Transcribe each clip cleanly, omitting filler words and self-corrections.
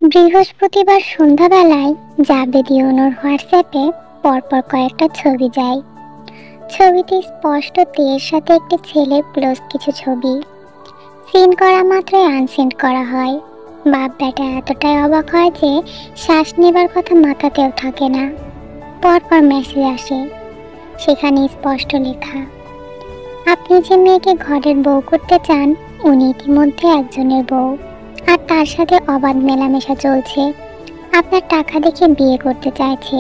বৃহস্পতিবার সন্ধ্যাবেলায় জাবেদ ইউনুর হোয়াটসঅ্যাপে পরপর কয়েকটা ছবি যায়। ছবিতে স্পষ্ট তের সাথে একটি ছেলের ক্লোজ কিছু ছবি। সিন করা মাত্রই আনসেন্ড করা হয়। বাপ বেটা এতটাই অবাক হয় যে শ্বাস নেবার কথা মাথাতেও থাকে না। পরপর মেসেজ আসে, সেখানে স্পষ্ট লেখা, আপনি যে মেয়েকে ঘরের বউ করতে চান উনি ইতিমধ্যে একজনের বউ, আর তার সাথে অবাধ মেলামেশা চলছে। আপনার টাকা দেখে বিয়ে করতে চাইছে,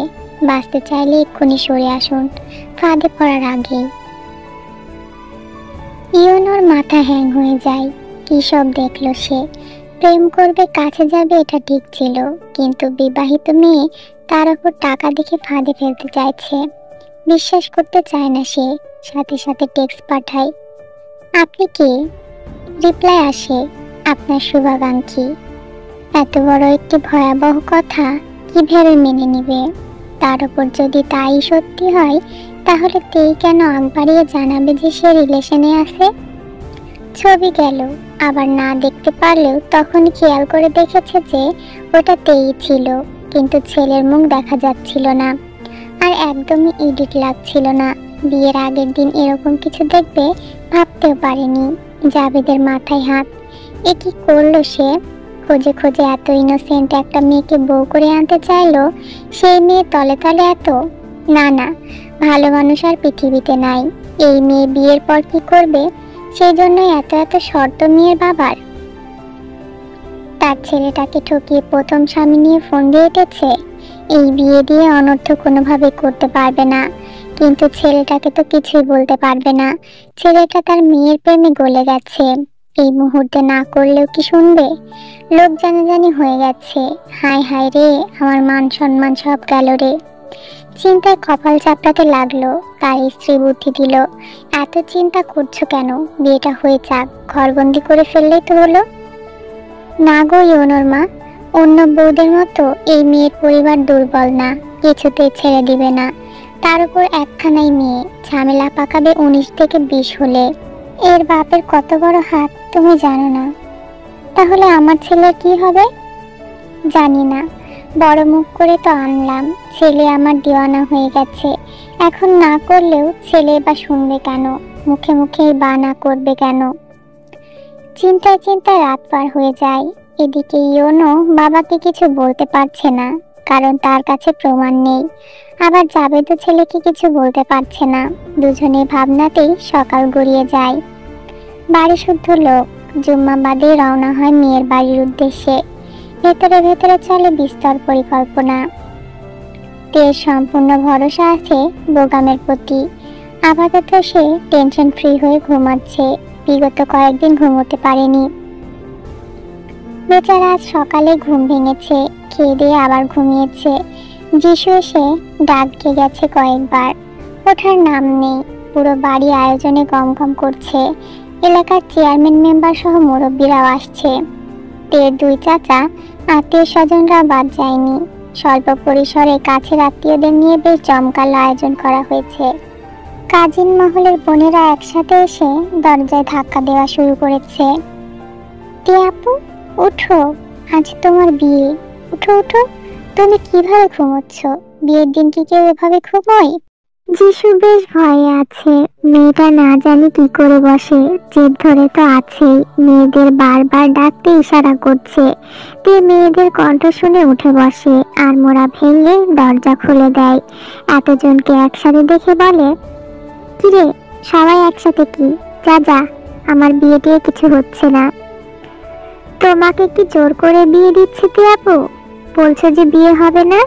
বাঁচতে চাইলে এক্ষুনি সরে আসুন, ফাঁদে পড়ার আগেই। ইউনোর মাথা হ্যাং হয়ে যায়। কি সব দেখলো সে! প্রেম করবে, কাছে যাবে, এটা ঠিক ছিল, কিন্তু বিবাহিত মেয়ে তার উপর টাকা দেখে ফাঁদে ফেলতে চাইছে। বিশ্বাস করতে চায় না সে। সাথে সাথে টেক্সট পাঠায়, আপনি কে? রিপ্লাই আসে, আপনার শুভাকাঙ্ক্ষী। এত বড় একটি ভয়াবহ কথা কিভাবে মেনে নিবে? তার উপর যদি তাই সত্যি হয়, তাহলে তেই কেন আগ বাড়িয়ে জানাবে যে সে রিলেশনে আছে? ছবি গেল, আবার না দেখতে পারলেও তখন খেয়াল করে দেখেছে যে ওটা তেই ছিল, কিন্তু ছেলের মুখ দেখা যাচ্ছিল না, আর একদমই এডিট লাগছিল না। বিয়ের আগের দিন এরকম কিছু দেখবে ভাবতেও পারেনি। জাবেদের মাথায় হাত। এ কি করলো সে? খোঁজে খোঁজে এত ইনোসেন্ট একটা মেয়েকে বউ করে আনতে চাইলো, সেই মেয়ে তলে তলে এত! না না, ভালো মানুষ আর পৃথিবীতে নাই। এই মেয়ে বিয়ের পর কি করবে, সেই জন্যই এত এত শর্ত মেয়ের বাবার। তার ছেলেটাকে ঠকিয়ে প্রথম স্বামী নিয়ে ফোন দিয়ে উঠেছে। এই বিয়ে দিয়ে অনর্থ কোনোভাবে করতে পারবে না, কিন্তু ছেলেটাকে তো কিছুই বলতে পারবে না। ছেলেটা তার মেয়ের প্রেমে গলে গেছে। এই মুহূর্তে না করলেও কি শুনবে? লোক জানাজানি হয়ে গেছে। হায় হায় রে, আমার মান সম্মান সব গেল রে। চিন্তায় কপাল চাপড়াতে লাগলো। তার স্ত্রী বুদ্ধি দিল, এত চিন্তা করছো কেন? বিয়েটা হয়ে যাক, ঘরবন্দি করে ফেললেই তো হলো। না গো ইউনোর মা, অন্য বউদের মতো এই মেয়ের পরিবার দুর্বল না, কিছুতেই ছেড়ে দিবে না। তার উপর একখানাই মেয়ে, ঝামেলা পাকাবে 19 থেকে 20 হলে। এর বাপের কত বড় হাত তুমি জানো না? তাহলে আমার ছেলের কি হবে? জানি না, বড় মুখ করে তো আনলাম। ছেলে আমার দিওয়ানা হয়ে গেছে। এখন না করলেও ছেলে বা শুনবে কেন? মুখে মুখেই বা না করবে কেন? চিন্তায় চিন্তায় রাত পার হয়ে যায়। এদিকে ইউনো বাবাকে কিছু বলতে পারছে না, কারণ তার কাছে প্রমাণ নেই। আবার জাবেদও ছেলেকে কিছু বলতে পারছে না। দুজনের ভাবনাতেই সকাল গড়িয়ে যায়। বাড়ি শুদ্ধ লোক। জুম্মা বাদে রওনা হয় মেয়ের বাড়ির উদ্দেশ্যে। ভেতরে ভেতরে চলে বিস্তর পরিকল্পনা। তের সম্পূর্ণ ভরসা আছে বোগামের প্রতি। আপাতত সে টেনশন ফ্রি হয়ে ঘুমাচ্ছে। বিগত কয়েকদিন ঘুমোতে পারেনি। বেচারা আজ সকালে ঘুম ভেঙেছে, খেয়ে দিয়ে আবার ঘুমিয়েছে। যিশু এসে ডাক দিয়ে গেছে কয়েকবার, ওঠার নাম নেই। পুরো বাড়ি আয়োজনে গমগম করছে। এলাকার চেয়ারম্যান মেম্বার সহ মুরব্বীরাও আসছে। তের 2 চাচা আত্মীয় স্বজনরা বাদ যায়নি। স্বল্প পরিসরে কাছের আত্মীয়দের নিয়ে বেশ জমকালো আয়োজন করা হয়েছে। কাজিন মহলের বোনেরা একসাথে এসে দরজায় ধাক্কা দেওয়া শুরু করেছে। তে আপু, উঠো, আজ তোমার বিয়ে। উঠো উঠো, তুমি কিভাবে ঘুমোচ্ছ? বিয়ের দিন কি কেউ এভাবে ঘুমোয়? যিশু বেশ ভয়ে আছে। মেয়েটা না জানি কি করে বসে, জেদ ধরে তো আছেই। মেয়েদের বারবার ডাকতে ইশারা করছে। তে মেয়েদের কণ্ঠ শুনে উঠে বসে, আর মোড়া ভেঙে দরজা খুলে দেয়। এতজনকে একসাথে দেখে বলে, কিরে সবাই একসাথে কি? যা যা, আমার বিয়ে দিয়ে কিছু হচ্ছে না। তোমাকে কি জোর করে বিয়ে দিচ্ছে তে আপু? বলছো যে বিয়ে হবে না?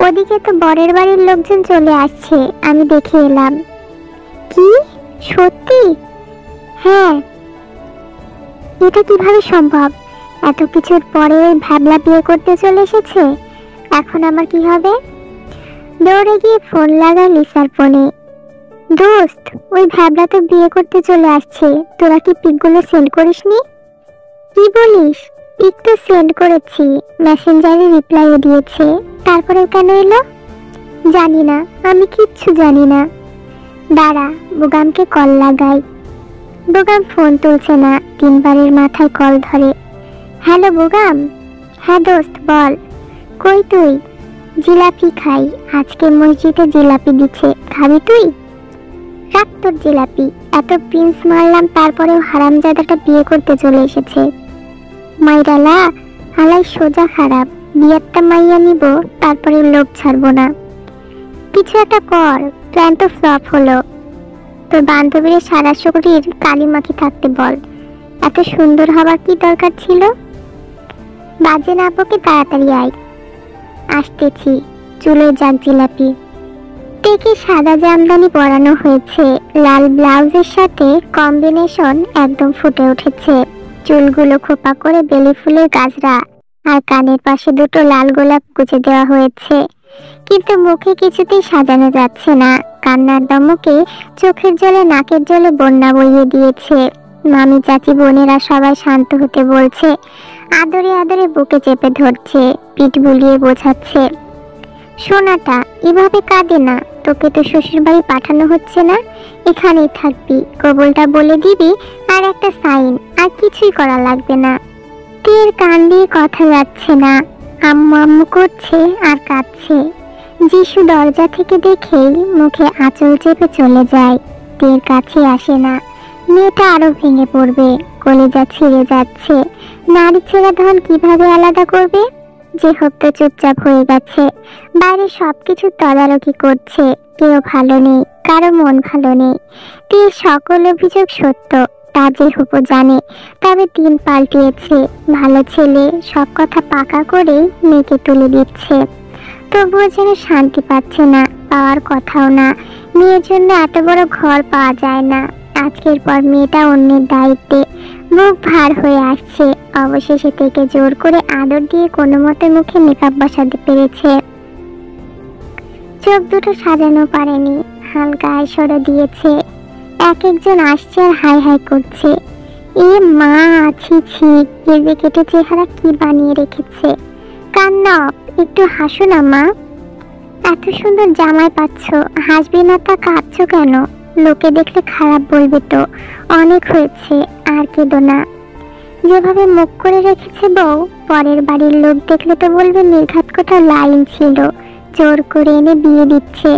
ওদিকে তো বরের বাড়ির লোকজন চলে আসছে, আমি দেখে এলাম। কি সত্যি? হ্যাঁ। এটা কিভাবে সম্ভব? এত কিছুর পরে ওই ভ্যাবলা বিয়ে করতে চলে এসেছে। এখন আমার কি হবে? দৌড়ে গিয়ে ফোন লাগায় লিসার ফোনে। দোস্ত, ওই ভ্যাবলা তো বিয়ে করতে চলে আসছে। তোরা কি পিকগুলো সেন্ড করিসনি? কি বলিস? পিক তো সেন্ড করেছি, মেসেঞ্জারে রিপ্লাইও দিয়েছে। তারপরেও কেন এলো? জানি না, আমি কিচ্ছু জানি না। দাঁড়া, বোগামকে কল লাগাই। বোগাম ফোন তুলছে না। 3 বারের মাথায় কল ধরে। হ্যালো বোগাম। হ্যাঁ দোস্ত বল, কই তুই? জিলাপি খাই, আজকে মসজিদে জিলাপি দিচ্ছে, খাবি তুই? রাখ তোর জিলাপি, এত প্রিন্স মারলাম তারপরেও হারামজাদাটা বিয়ে করতে চলে এসেছে। মাইরালা, হালাই সোজা খারাপ, বিয়ারটা মাইয়া নিব তারপরে লোভ ছাড়বো না। কিছু একটা কর, প্ল্যান তো ফ্লপ হলো। তোর বান্ধবীর সারা শরীর কালিমাখি থাকতে বল, এত সুন্দর হবার কি দরকার ছিল? বাজে না বকে তাড়াতাড়ি আয়। আসতেছি, চুলে যাক জিলাপি। টেকে সাদা জামদানি পরানো হয়েছে, লাল ব্লাউজের সাথে কম্বিনেশন একদম ফুটে উঠেছে। চুলগুলো খোপা করে বেলি ফুলের গাজরা, আর কানের পাশে দুটো লাল গোলাপ গুজে দেওয়া হয়েছে। কিন্তু মুখে কিছুতেই সাজানো যাচ্ছে না, কান্নার দমকে চোখের জলে নাকের জলে বন্যা বইয়ে দিয়েছে। মামি চাচি বোনেরা সবাই শান্ত হতে বলছে, আদরে আদরে বুকে চেপে ধরছে, পিঠ বুলিয়ে বোঝাচ্ছে, সোনাটা এভাবে কাঁদে না, তোকে তো শ্বশুর বাড়ি পাঠানো হচ্ছে না, এখানেই থাকবি, কবুলটা বলে দিবি আর একটা সাইন, আর কিছুই করা লাগবে না। তীর কান দিয়ে কথা যাচ্ছে না, আম্মু আম্মু করছে আর কাঁদছে। যিশু দরজা থেকে দেখেই মুখে আঁচল চেপে চলে যায়, তীর কাছে আসে না। মেয়েটা আরো ভেঙে পড়বে, কলিজা ছিঁড়ে যাচ্ছে। নারী ছেড়ে ধন কিভাবে আলাদা করবে? যে হোক তো চুপচাপ হয়ে গেছে, বাইরে সবকিছু তদারকি করছে। কেউ ভালো নেই, কারো মন ভালো নেই। তীর সকল অভিযোগ সত্য, তা যে হুপো জানে। তবে দিন পাল্টিয়েছে, ভালো ছেলে সব কথা পাকা করে মেয়েকে তুলে দিচ্ছে। তবুও যেন শান্তি পাচ্ছে না, পাওয়ার কথাও না। মেয়ের জন্য এত বড় ঘর পাওয়া যায় না। আজকের পর মেয়েটা অন্যের দায়িত্বে, মুখ ভার হয়ে আসছে। অবশেষে থেকে জোর করে আদর দিয়ে কোনো মতে মুখে মেকআপ বসাতে পেরেছে। চোখ দুটো সাজানো পারেনি, হালকা আইশ্যাডো দিয়েছে। এক একজন আসছে আর হাই হাই করছে, এ মা ছি ছি, কেটে কেটে চেহারা কি বানিয়ে রেখেছে। কান্না, একটু হাসো না মা, এত সুন্দর জামাই পাচ্ছ, হাসবে না তা কাঁদছো কেন? লোকে দেখলে খারাপ বলবে তো, অনেক হয়েছে, আর কেঁদো না। যেভাবে মুখ করে রেখেছে বউ, পরের বাড়ির লোক দেখলে তো বলবে নির্ঘাত কোথাও লাইন ছিল, জোর করে এনে বিয়ে দিচ্ছে,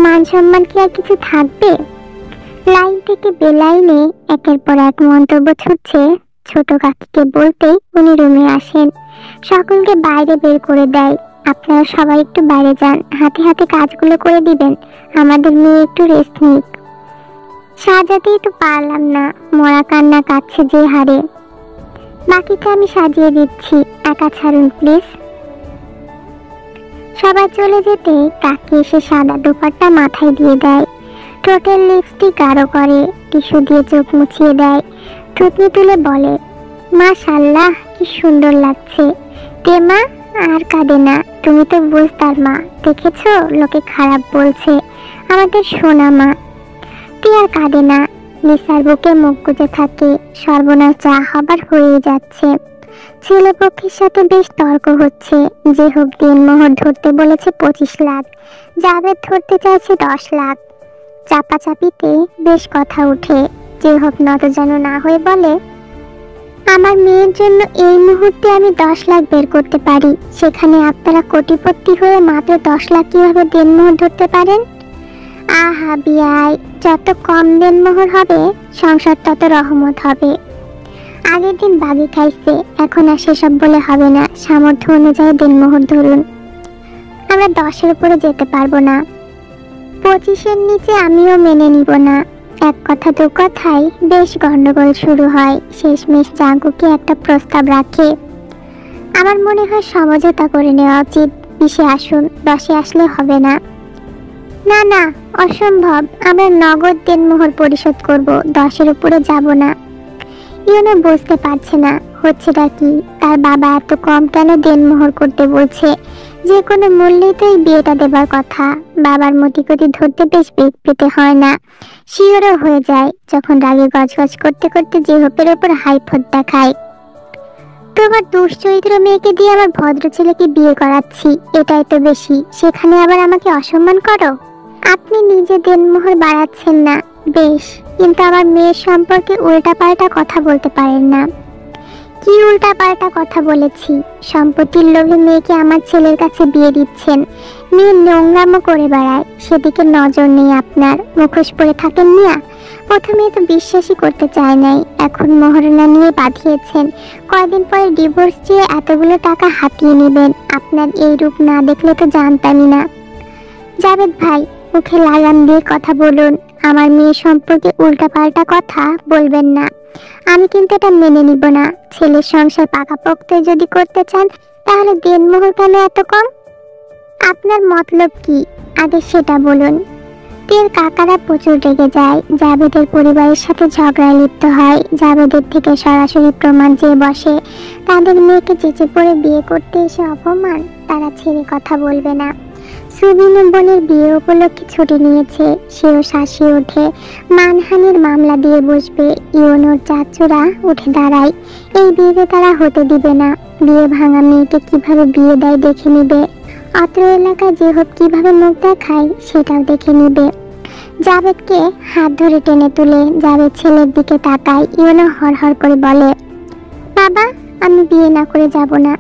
মান সম্মান কি আর কিছু থাকবে? লাইন থেকে বেলাইনে একের পর এক মন্তব্য ছুটছে। ছোট কাকিকে বলতেই উনি রুমে আসেন, সকলকে বাইরে বের করে দেয়। আপনারা সবাই একটু বাইরে যান, হাতে হাতে কাজগুলো করে দিবেন, আমাদের মেয়ে একটু রেস্ট নিক। সাজাতেই তো পারলাম না, মরা কান্না কাচ্ছে যে হারে। বাকিটা আমি সাজিয়ে দিচ্ছি, একা ছাড়ুন প্লিজ। সবাই চলে যেতে কাকি এসে সাদা দোপাট্টা মাথায় দিয়ে দেয়, ঠোঁটের লিপস্টিক গাঢ় করে, টিস্যু দিয়ে চোখ মুছিয়ে দেয়, থুতনি তুলে বলে, মাশাআল্লাহ কি সুন্দর লাগছে। তেমা আর কাঁদে না, তুমি তো বুঝতার মা, দেখেছো লোকে খারাপ বলছে, আমাদের সোনা মা। তে আর কাঁদে না, নিসার বুকে মুখ গুজে থাকে। সর্বনাশ যা হবার হয়ে যাচ্ছে। ছেলে পক্ষের সাথে বেশ তর্ক হচ্ছে। যে হোক দিনমোহর ধরতে বলেছে 25 লাখ, জাবেদ ধরতে চাইছে 10 লাখ। চাপাচাপিতে বেশ কথা উঠে। যে হোক নত যেন না হয়ে বলে, আমার মেয়ের জন্য এই মুহূর্তে আমি 10 লাখ বের করতে পারি, সেখানে আপনারা কোটিপতি হয়ে মাত্র 10 লাখ কিভাবে দেনমোহর ধরতে পারেন? আহা বিয়াই, যত কম দেনমোহর হবে সংসার তত রহমত হবে। আগের দিন বাগি খাইছে, এখন আর সেসব বলে হবে না, সামর্থ্য অনুযায়ী দেনমোহর ধরুন। আমরা 10-এর উপরে যেতে পারবো না, 25-এর নিচে আমিও মেনে নিব না। এক কথা দু কথায় বেশ গন্ডগোল শুরু হয়। শেষমেশ জাঙ্কুকে একটা প্রস্তাব রাখে, আমার মনে হয় সমঝোতা করে নেওয়া উচিত, 20-এ আসুন, 10-এ আসলে হবে না। না না, অসম্ভব, আমরা নগদ দেনমোহর পরিশোধ করব, 10-এর উপরে যাব না। ইউনো বুঝতে পারছে না হচ্ছেটা কি, তার বাবা এত কম কেন দেনমোহর করতে বলছে। যে কোনো মূল্যেই তো এই বিয়েটা দেবার কথা। বাবার মতিগতি ধরতে বেশ বেগ পেতে হয় না, শিওরও হয়ে যায় যখন রাগে গজগজ করতে করতে যে হোপের ওপর হাইফত দেখায়। তোমার দুশ্চরিত্র মেয়েকে দিয়ে আমার ভদ্র ছেলেকে বিয়ে করাচ্ছি, এটাই তো বেশি, সেখানে আবার আমাকে অসম্মান করো। আপনি নিজে দেনমোহর বাড়াচ্ছেন না বেশ, কিন্তু আমার মেয়ের সম্পর্কে উল্টাপাল্টা কথা বলতে পারেন না। কি উল্টাপাল্টা কথা বলেছি? সম্পত্তির লোভে মেয়েকে আমার ছেলের কাছে বিয়ে দিচ্ছেন। মেয়ে নোংরামো করে বেড়ায়, সেদিকে নজর নেই আপনার। মুখোশ পরে থাকেন মিয়া। প্রথমে তো বিশ্বাসই করতে চায় নাই, এখন মহারণা নিয়ে বাঁধিয়েছেন। কয়দিন পরে ডিভোর্স দিয়ে এতগুলো টাকা হাতিয়ে নেবেন। আপনার এই রূপ না দেখলে তো জানতামই না। জাভেদ ভাই, মুখে লাগাম দিয়ে কথা বলুন। আমার মেয়ে সম্পর্কে উল্টাপাল্টা কথা বলবেন না। আমি কিন্তু এটা মেনে নিব না। ছেলের সংসার পাকাপোক্ত যদি করতে চান, তাহলে দেনমোহর কেন এত কম? আপনার মতলব কি আগে সেটা বলুন। তের কাকারা প্রচুর রেগে যায়, জাভেদের পরিবারের সাথে ঝগড়ায় লিপ্ত হয়। জাভেদের থেকে সরাসরি প্রমাণ চেয়ে বসে। তাদের মেয়েকে চেঁচে পড়ে বিয়ে করতে এসে অপমান, তারা ছেড়ে কথা বলবে না। সুবিন বোনের বিয়ে উপলক্ষে ছুটি নিয়েছে, সেও শাসিয়ে ওঠে। মানহানির মামলা দিয়ে বসবে। ইউনোর চাচুরা উঠে দাঁড়ায়, এই বিয়েতে তারা হতে দিবে না। বিয়ে ভাঙা মেয়েকে কিভাবে বিয়ে দেয় দেখে নিবে। অত্র এলাকায় যেহব কিভাবে মুখ দেখায় সেটাও দেখে নিবে। জাভেদকে হাত ধরে টেনে তুলে জাভেদ ছেলের দিকে তাকায়। ইউনো হরহর করে বলে, বাবা, আমি বিয়ে না করে যাব না।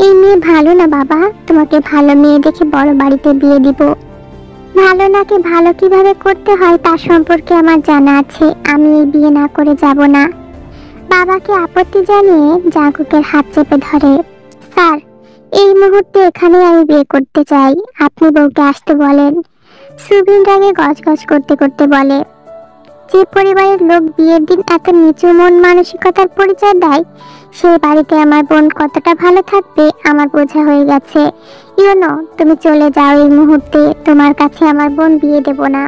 এই মেয়ে ভালো না বাবা, তোমাকে ভালো মেয়ে দেখে বড় বাড়িতে বিয়ে দিব। ভালো নাকি ভালো কিভাবে করতে হয় তার সম্পর্কে আমার জানা আছে। আমি এই বিয়ে না করে যাব না। বাবাকে আপত্তি জানিয়ে জাঙ্কুকের হাত চেপে ধরে। স্যার, এই মুহূর্তে এখানে আমি বিয়ে করতে চাই, আপনি বউকে আসতে বলেন। সুবিন রাগে গজগজ করতে করতে বলে, যে পরিবারের লোক বিয়ের দিন এত নিচু মন মানসিকতার পরিচয় দেয়, সেই বাড়িতে আমার বোন কতটা ভালো থাকবে আমার বোঝা হয়ে গেছে। ইউনো, তুমি চলে যাও এই মুহূর্তে। তোমার কাছে আমার বোন বিয়ে দেব না।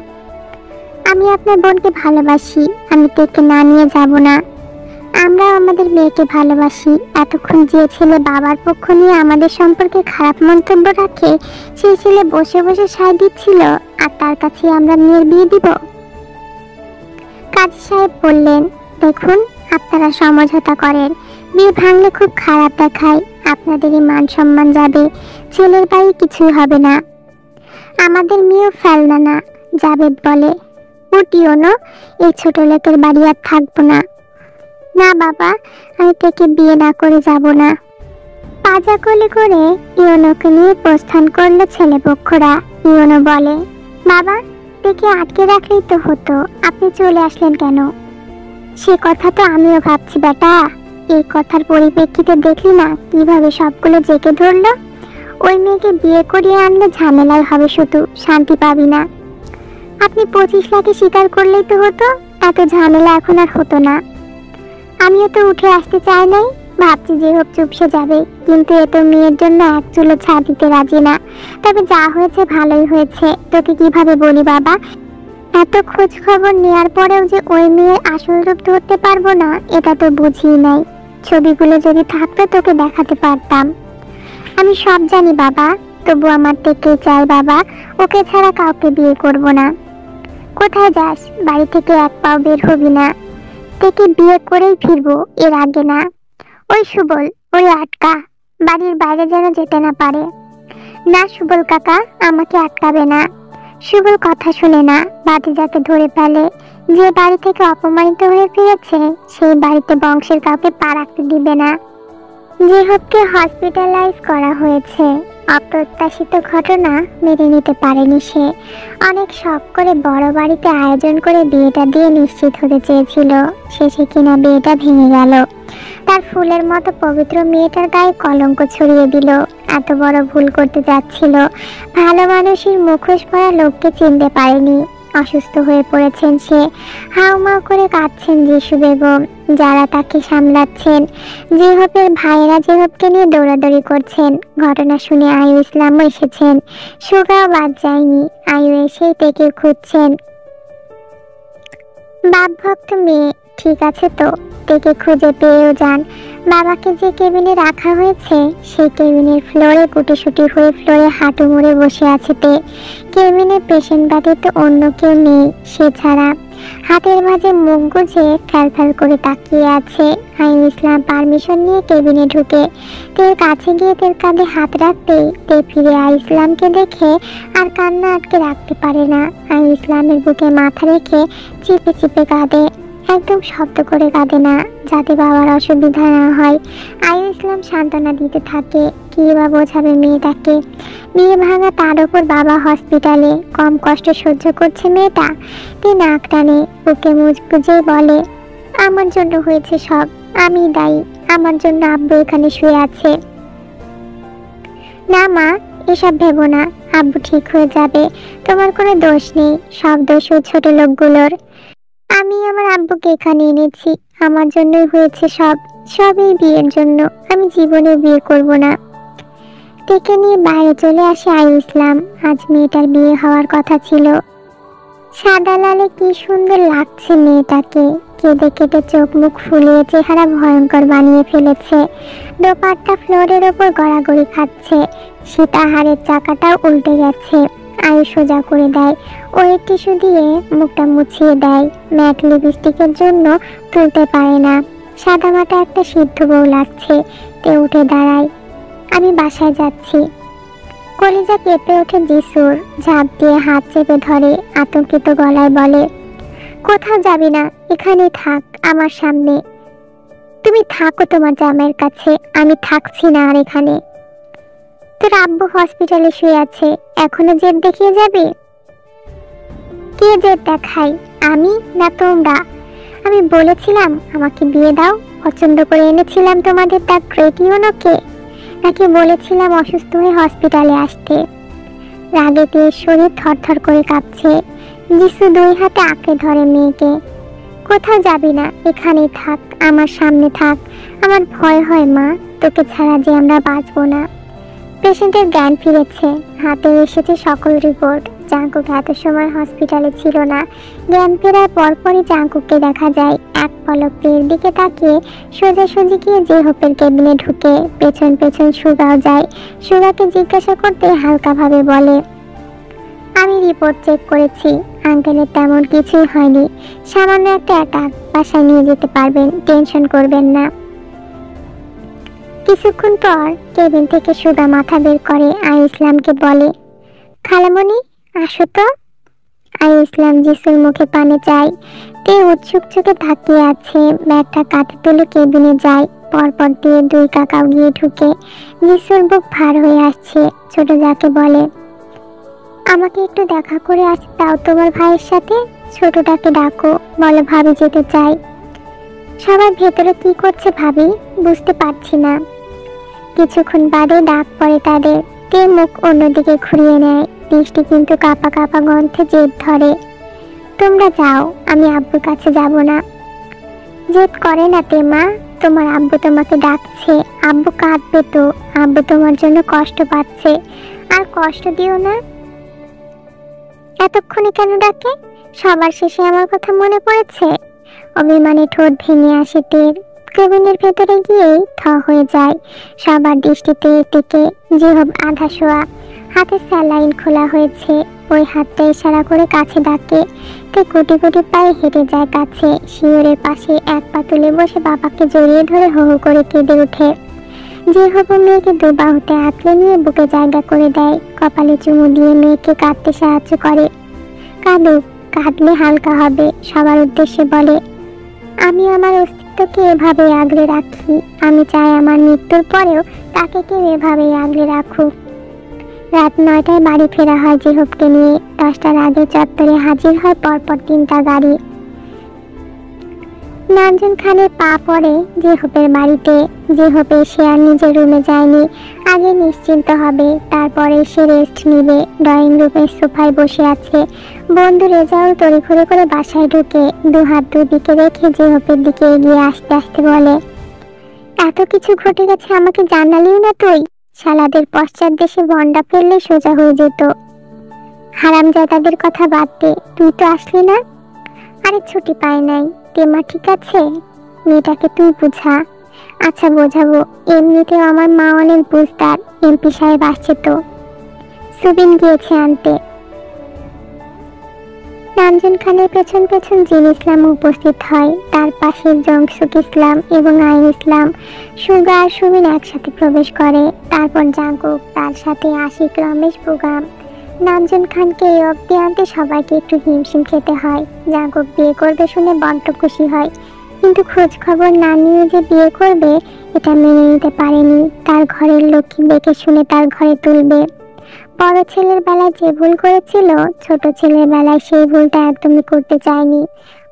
আমি আপনার বোনকে ভালোবাসি, আমি তেকে না নিয়ে যাব না। আমরা আমাদের মেয়েকে ভালোবাসি। এতক্ষণ যে ছেলে বাবার পক্ষ নিয়ে আমাদের সম্পর্কে খারাপ মন্তব্য রাখে, সেই ছেলে বসে বসে সায় দিচ্ছিল, আর তার কাছে আমরা মেয়ের বিয়ে দিব? কাজী সাহেব বললেন, দেখুন, আপনারা সমঝোতা করেন, বিয়ে ভাঙলে খুব খারাপ দেখায়, আপনাদেরই মান সম্মান যাবে, ছেলের বাড়ি কিছুই হবে না। আমাদের মেয়েও ফেলনা না, জাভেদ বলে। উঠিও না, এই ছোট লোকের বাড়ি আর থাকবো না। না বাবা, আমি থেকে বিয়ে না করে যাব না। পাজা কোলে করে ইউনোকে নিয়ে প্রস্থান করলো ছেলেপক্ষরা। ইউনো বলে, বাবা, দেখে আটকে রাখলেই তো হতো, আপনি চলে আসলেন কেন? সে কথা তো আমিও ভাবছি বেটা। এই কথার পরিপ্রেক্ষিতে দেখলি না কিভাবে সবগুলো জেগে ধরলো। ওই মেয়েকে বিয়ে করিয়ে আনলে ঝামেলাই হবে, শুধু শান্তি পাবি না। আপনি 25 লাখে স্বীকার করলেই তো হতো, এত ঝামেলা এখন আর হতো না। আমিও তো উঠে আসতে চাই নাই, ভাবছি যে হোক চুপসে যাবে, কিন্তু এ তো মেয়ের জন্য এক চুলো ছাড় দিতে রাজি না। তবে যা হয়েছে ভালোই হয়েছে। তোকে কিভাবে বলি বাবা, এত খোঁজ খবর নেওয়ার পরেও যে ওই মেয়ের আসল রূপ ধরতে পারবো না, এটা তো বুঝিই নাই। ছবিগুলো যদি থাকতো তোকে দেখাতে পারতাম। আমি সব জানি বাবা, তবু আমার থেকে চাই বাবা, ওকে ছাড়া কাউকে বিয়ে করব না। কোথায় যাস? বাড়ি থেকে এক পাও বের হবি না। থেকে বিয়ে করেই ফিরবো, এর আগে না। ওই সুবল, ওরে আটকা, বাড়ির বাইরে যেন যেতে না পারে। না সুবল কাকা, আমাকে আটকাবে না। সুবল কথা শুনে না, ভাতিজাকে ধরে ফেলে। যে বাড়ি থেকে অপমানিত হয়ে ফিরেছে, সেই বাড়িতে বংশের কাউকে পা রাখতে দিবে না। জেহবকে হসপিটালাইজ করা হয়েছে। অপ্রত্যাশিত ঘটনা মেনে নিতে পারেনি সে। অনেক শখ করে বড় বাড়িতে আয়োজন করে বিয়েটা দিয়ে নিশ্চিত হতে চেয়েছিল, শেষে কিনা বিয়েটা ভেঙে গেল। তার ফুলের মতো পবিত্র মেয়েটার গায়ে কলঙ্ক ছড়িয়ে দিল। এত বড় ভুল করতে যাচ্ছিল। ভালো মানুষের মুখোশ পরা লোককে চিনতে পারেনি। অসুস্থ হয়ে পড়েছেন সে। হাউমাউ করে কাঁদছেন যিশু বেগম, যারা তাকে সামলাচ্ছেন। জেহবের ভাইয়েরা জেহবকে নিয়ে দৌড়াদৌড়ি করছেন। ঘটনা শুনে আয়ু ইসলামও এসেছেন। সুগাও বাদ যায়নি, আয়ু এসেই তেকে খুঁজছেন। বাপ ভক্ত মেয়ে, ঠিক আছে তো? তেকে খুঁজে পেয়েও যান। বাবাকে যে কেবিনে রাখা হয়েছে, সেই কেবিনের ফ্লোরে গুটিসুটি হয়ে ফ্লোরে হাঁটু মুড়ে বসে আছে তে। কেবিনে পেশেন্ট বাদে তো অন্য কেউ নেই সে ছাড়া। হাতের মাঝে মুখ গুজে ফ্যাল করে তাকিয়ে আছে। আইন ইসলাম পারমিশন নিয়ে কেবিনে ঢুকে তের কাছে গিয়ে তের কাঁধে হাত রাখতেই তে ফিরে আই ইসলামকে দেখে আর কান্না আটকে রাখতে পারে না। আইন ইসলামের বুকে মাথা রেখে চিপে চিপে কাঁদে। একদম শব্দ করে কাঁদে না, যাতে বাবার অসুবিধা না হয়। আয়ুল ইসলাম সান্ত্বনা দিতে থাকে। কি বা বোঝাবে মেয়েটাকে? বিয়ে ভাঙা, তার উপর বাবা হসপিটালে, কম কষ্ট সহ্য করছে মেয়েটা? তে নাক টানে, বুকে মুখ বুঝে বলে, আমার জন্য হয়েছে সব, আমি দায়ী, আমার জন্য আব্বু এখানে শুয়ে আছে। না মা, এসব ভেবো না, আব্বু ঠিক হয়ে যাবে, তোমার কোনো দোষ নেই, সব দোষ ওই ছোট লোকগুলোর। আমি আমার আব্বুকে এখানে এনেছি, আমার জন্যই হয়েছে সব, সবই বিয়ের জন্য, আমি জীবনে বিয়ে করব না। ডেকে নিয়ে বাইরে চলে আসে আয়ুল ইসলাম। আজ মেয়েটার বিয়ে হওয়ার কথা ছিল। সাদা লালে কি সুন্দর লাগছে মেয়েটাকে, কেঁদে কেটে চোখ মুখ ফুলিয়ে চেহারা ভয়ঙ্কর বানিয়ে ফেলেছে। দোপাট্টা ফ্লোরের ওপর গড়াগড়ি খাচ্ছে, সীতাহারের চাকাটাও উল্টে গেছে। আয়ু সোজা করে দেয়, ওয়েট টিস্যু দিয়ে মুখটা মুছিয়ে দেয়। ম্যাট লিপস্টিকের জন্য তুলতে পারে না। সাদামাটা একটা সিদ্ধ বউ লাগছে। তে উঠে দাঁড়ায়, আমি বাসায় যাচ্ছি। কলিজা কেঁপে ওঠে যিশুর, ঝাঁপ দিয়ে হাত চেপে ধরে, আতঙ্কিত গলায় বলে, কোথাও যাবি না, এখানেই থাক আমার সামনে। তুমি থাকো তোমার জামাইয়ের কাছে, আমি থাকছি না আর এখানে। তোর আব্বু হসপিটালে শুয়ে আছে, এখনো জেদ দেখিয়ে যাবে? কে জেদ দেখাই, আমি না তোমরা? আমি বলেছিলাম আমাকে বিয়ে দাও, পছন্দ করে এনেছিলাম তোমাদের তার ক্রেটিওনোকে, নাকি বলেছিলাম অসুস্থ হয়ে হসপিটালে আসতে? রাগেতে শরীর থরথর করে কাঁপছে। যিশু দুই হাতে আঁকড়ে ধরে মেয়েকে। কোথাও যাবি না, এখানেই থাক, আমার সামনে থাক। আমার ভয় হয় মা, তোকে ছাড়া যে আমরা বাঁচবো না। পেশেন্টের জ্ঞান ফিরেছে, হাতে এসেছে সকল রিপোর্ট। জাঙ্কুক এত সময় হসপিটালে ছিল না। জ্ঞান ফেরার পরপরই জাঙ্কুককে দেখা যায় এক পলক পেয়ের দিকে তাকিয়ে সোজাসুজি গিয়ে জেহোপের কেবিনে ঢুকে পেছন পেছন সুগাও যায়। সুগাকে জিজ্ঞাসা করতে হালকাভাবে বলে, আমি রিপোর্ট চেক করেছি, আঙ্কেলের তেমন কিছুই হয়নি, সামান্য একটা অ্যাটাক, বাসায় নিয়ে যেতে পারবেন, টেনশন করবেন না। কিছুক্ষণ পর কেবিন থেকে সুগা মাথা বের করে আয়ুল ইসলামকে বলে, খালামণি আসো তো। আয়ুল ইসলাম যিশুর মুখে পানে চায়। তে উৎসুক চোখে তাকিয়ে আছে। ব্যাগটা কাঁধে তুলে কেবিনে যায়। পরপর দিয়ে দুই কাকাও গিয়ে ঢুকে। যিশুর বুক ভার হয়ে আসছে। ছোট যাকে বলে, আমাকে একটু দেখা করে আসতে দাও তোমার ভাইয়ের সাথে। ছোটটাকে ডাকো, বলো ভাবি যেতে চাই। সবার ভেতরে কি করছে ভাবি, বুঝতে পারছি না। কিছুক্ষণ বাদে ডাক পড়ে তাদের। তে মুখ অন্যদিকে ঘুরিয়ে নেয়, দৃষ্টি কিন্তু কাপা কাপা গন্ধে জেদ ধরে। তোমরা যাও, আমি আব্বুর কাছে যাব না। জেদ করে না তে মা, তোমার আব্বু তোমাকে ডাকছে, আব্বু কাঁদবে তো, আব্বু তোমার জন্য কষ্ট পাচ্ছে, আর কষ্ট দিও না। এতক্ষণে কেন ডাকে? সবার শেষে আমার কথা মনে পড়েছে। অভিমানে ঠোঁট ভেঙে আসে তের। কেবিনের ভেতরে গিয়েই থ হয়ে যায়। সবার দৃষ্টিতে থেকে জিহব আধা শোয়া, হাতে স্যালাইন খোলা হয়েছে। ওই হাতটা ইশারা করে কাছে ডাকে। তে কোটি কোটি পায়ে হেঁটে যায় কাছে। শিওরের পাশে এক পা তুলে বসে বাবাকে জড়িয়ে ধরে হো হো করে কেঁদে ওঠে। জিহব মেয়েকে দু বাহুতে আঁকড়ে নিয়ে বুকে জায়গা করে দেয়। কপালে চুমু দিয়ে মেয়েকে কাঁদতে সাহায্য করে। কাঁদুক, কাঁদলে হালকা হবে। সবার উদ্দেশ্যে বলে, আমি আমার অস্তিত্বকে এভাবেই আগলে রাখি, আমি চাই আমার মৃত্যুর পরেও তাকে কেউ এভাবেই আগলে রাখুক। রাত 9টায় বাড়ি ফেরা হয় জিহবকে নিয়ে। 10টার আগে চত্বরে হাজির হয় পরপর 3টা গাড়ি। নানজন খানের পা পড়ে জিহবের বাড়িতে। জিহব এসে আর নিজের রুমে যায়নি, আগে নিশ্চিন্ত হবে, তারপরে সে রেস্ট নিবে। ড্রয়িং রুমের সোফায় বসে আছে। বন্ধু রেজাউল তড়িঘড়ি করে বাসায় ঢুকে দু হাত দুদিকে রেখে জিহবের দিকে এগিয়ে আসতে আসতে বলে, এত কিছু ঘটে গেছে, আমাকে জানালিও না তুই? শালাদের পশ্চাৎ দেশে বন্ডা ফেললে সোজা হয়ে যেত। হারামজাদাদের কথা বাদ দে, তুই তো আসলি না। আরে ছুটি পায় নাই। তেমা ঠিক আছে, মেয়েটাকে তুই বুঝা। আচ্ছা বোঝাবো, এমনিতেও আমার মা অনেক বুঝদার, এমপি সাহেব আসছে তো। সুবিন গিয়েছে আনতে। নানজন খানের পেছন পেছন জিন ইসলাম উপস্থিত হয়। তার পাশে জংসুক ইসলাম এবং আইন ইসলাম। সুগা আর সুবিন একসাথে প্রবেশ করে। তারপর জাঙ্কুক, তার সাথে আশিক, রমেশ, বুগাম। নামজুন খানকে এই অব্দি আনতে সবাইকে একটু হিমশিম খেতে হয়। জাঙ্কুক বিয়ে করবে শুনে বড্ড খুশি হয়, কিন্তু খোঁজ খবর না নিয়ে যে বিয়ে করবে এটা মেনে নিতে পারেনি। তার ঘরের লক্ষ্মী দেখে শুনে তার ঘরে তুলবে। বড় ছেলের বেলায় যে ভুল করেছিল, ছোট ছেলের বেলায় সেই ভুলটা একদমই করতে চায়নি,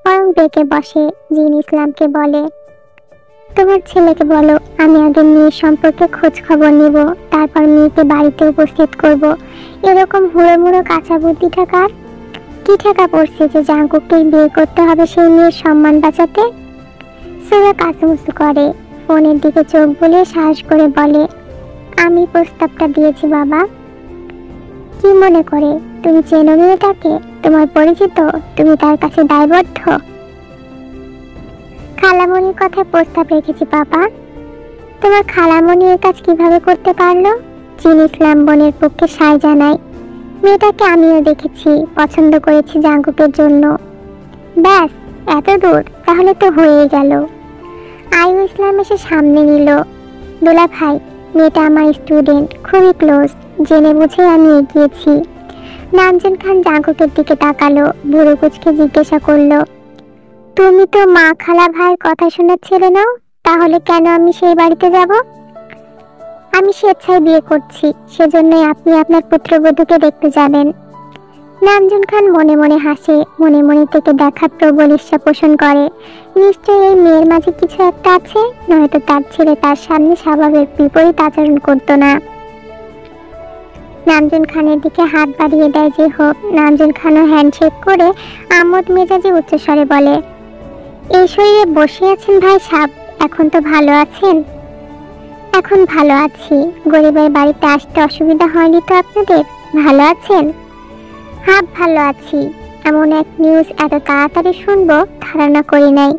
বরং ডেকে বসে। জিন ইসলামকে বলে, তোমার ছেলেকে বলো আমি আগে মেয়ের সম্পর্কে খোঁজ খবর নিব, তারপর মেয়েকে বাড়িতে উপস্থিত করব। এরকম হুড়োমুড়ো কাঁচা বুদ্ধিটা কার? কি ঠেকা পড়ছে যে জাঙ্কুককে বিয়ে করতে হবে সেই মেয়ের সম্মান বাঁচাতে? সুরা কাচুমুচু করে, ফোনের দিকে চোখ বুলিয়ে সাহস করে বলে, আমি প্রস্তাবটা দিয়েছি বাবা। কি মনে করে? তুমি চেনো মেয়েটাকে? তোমার পরিচিত? তুমি তার কাছে দায়বদ্ধ? খালামণির কথায় প্রস্তাব রেখেছি বাবা। তোমার খালামণি এর কাজ কিভাবে করতে পারলো? জিন ইসলাম বোনের পক্ষে সায় জানায়, মেয়েটাকে আমিও দেখেছি, পছন্দ করেছি জাঙ্কুকের জন্য। ব্যাস, এত দূর? তাহলে তো হয়েই গেল। আয়ু ইসলাম এসে সামনে নিল। দোলা ভাই, মেয়েটা আমার স্টুডেন্ট, খুবই ক্লোজ, জেনে বুঝে আমি এগিয়েছি। নামজুন খান জাঙ্কুকের দিকে তাকালো, ভুরু কুঁচকে জিজ্ঞাসা করলো, তুমি তো মা খালা ভাইয়ের কথা শোনাচ্ছিলে না, তাহলে কেন আমি সেই বাড়িতে যাব? আমি স্বেচ্ছায় বিয়ে করছি, সেজন্যই আপনি আপনার পুত্রবধূকে দেখতে যাবেন। নামজুন খান মনে মনে হাসে, মনে মনে থেকে দেখার প্রবল ইচ্ছা পোষণ করে। নিশ্চয়ই এই মেয়ের মাঝে কিছু একটা আছে, নয়তো তার ছেলে তার সামনে স্বাভাবিক বিপরীত আচরণ করতো না। নামজুন খানের দিকে হাত বাড়িয়ে দেয় যে হোক। নামজুন খানও হ্যান্ডশেক করে আমোদ মেজাজে উচ্চস্বরে বলে, এই শরীরে বসে আছেন ভাই সাহেব, এখন তো ভালো আছেন? এখন ভালো আছি। গরিবের বাড়িতে আসতে অসুবিধা হয়নি তো আপনাদের? ভালো আছেন? হাব ভালো আছি। এমন এক নিউজ এত তাড়াতাড়ি শুনবো ধারণা করি নাই।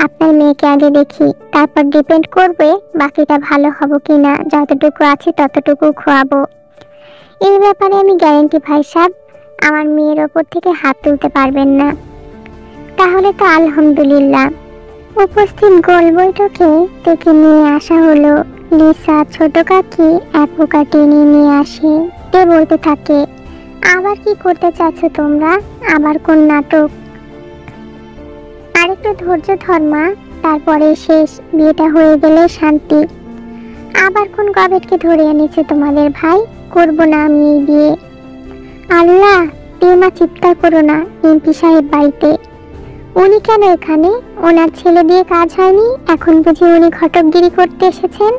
আপনার মেয়েকে আগে দেখি, তারপর ডিপেন্ড করবে বাকিটা ভালো হবো কিনা। যতটুকু আছে ততটুকু খোয়াবো। এই ব্যাপারে আমি গ্যারেন্টি ভাই সাহেব, আমার মেয়ের ওপর থেকে হাত তুলতে পারবেন না। তাহলে তো আলহামদুলিল্লাহ। উপস্থিত গোল বৈঠকে থেকে নিয়ে আসা হলো। লিসা ছোট কাকি এক পোকা টেনে নিয়ে আসে। তে বলতে থাকে, আবার কি করতে চাচ্ছ তোমরা? আবার কোন নাটক? আরেকটু ধৈর্য ধর মা, তারপরে শেষ, বিয়েটা হয়ে গেলে শান্তি। আবার কোন গবেটকে ধরে এনেছে তোমাদের ভাই? করবো না আমি এই বিয়ে। আল্লাহ, মা চিৎকার করো না। এমপি সাহেব বাড়িতে। উনি কেন এখানে? ওনার ছেলে দিয়ে কাজ হয়নি, এখন বুঝি উনি ঘটকগিরি করতে এসেছেন?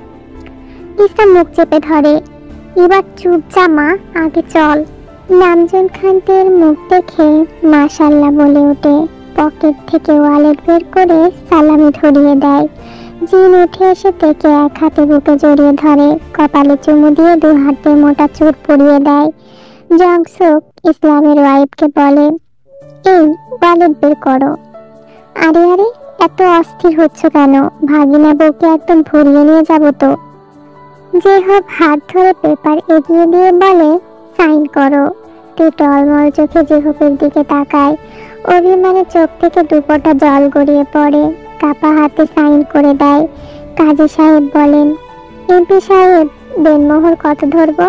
লিসা মুখ চেপে ধরে, এবার চুপ যা মা, আগে চল। নামজুন খানের মুখ দেখে মাশাআল্লাহ বলে ওঠে। পকেট থেকে ওয়ালেট বের করে সালামি ধরিয়ে দেয়। জিন উঠে এসে থেকে এক হাতে বুকে জড়িয়ে ধরে, কপালে চুমু দিয়ে দু হাতে মোটা চুর পরিয়ে দেয়। জংসুক ইসলামের ওয়াইফকে বলে, এই ওয়ালেট বের করো। আরে আরে, এত অস্থির হচ্ছ কেন? ভাগিনা বউকে একদম ভরিয়ে নিয়ে যাবো তো। যে হোক হাত ধরে পেপার এগিয়ে দিয়ে বলে, সাইন করো। তুই টলমল চোখে জেহবের দিকে তাকায়। অভিমানে চোখ থেকে দুপোটা জল গড়িয়ে পড়ে। কাপা হাতে সাইন করে দেয়। কাজী সাহেব বলেন, এমপি সাহেব, দেনমোহর কত ধরবো?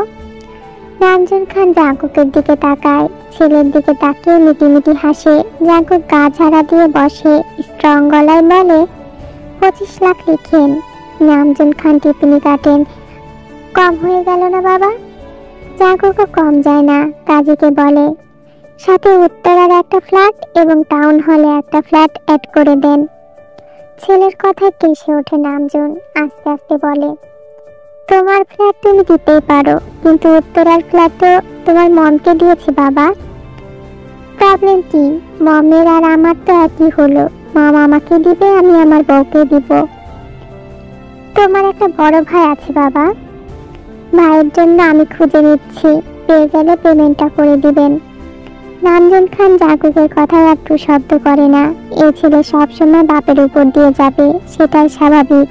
নামজুন খান জাঙ্কুকের দিকে তাকায়। ছেলের দিকে তাকিয়ে মিটিমিটি হাসে। জাঙ্কুক গা ঝাড়া দিয়ে বসে, স্ট্রং গলায় বলে, 25 লাখ লিখেন। নামজুন খান টিপ্পনি কাটেন, কম হয়ে গেল না বাবা? জাঙ্কুকও কম যায় না। কাজীকে বলে, সাথে উত্তরার একটা ফ্ল্যাট এবং টাউন হলে একটা ফ্ল্যাট অ্যাড করে দেন। ছেলের কথায় কেসে ওঠে নামজুন। আস্তে আস্তে বলে, তোমার ফ্ল্যাট তুমি দিতেই পারো, কিন্তু উত্তরার ফ্ল্যাট তো তোমার মমকে দিয়েছি বাবা। প্রবলেম কি? মমের আর আমার তো একই হলো। মম আমাকে দিবে, আমি আমার বউকে দিব। তোমার একটা বড় ভাই আছে বাবা। ভাইয়ের জন্য আমি খুঁজে নিচ্ছি, পেয়ে গেলে পেমেন্টটা করে দিবেন। নামজুন খান জাঙ্কুকের কথায় একটু শব্দ করে না। এই ছেলে সবসময় বাপের উপর দিয়ে যাবে, সেটাই স্বাভাবিক।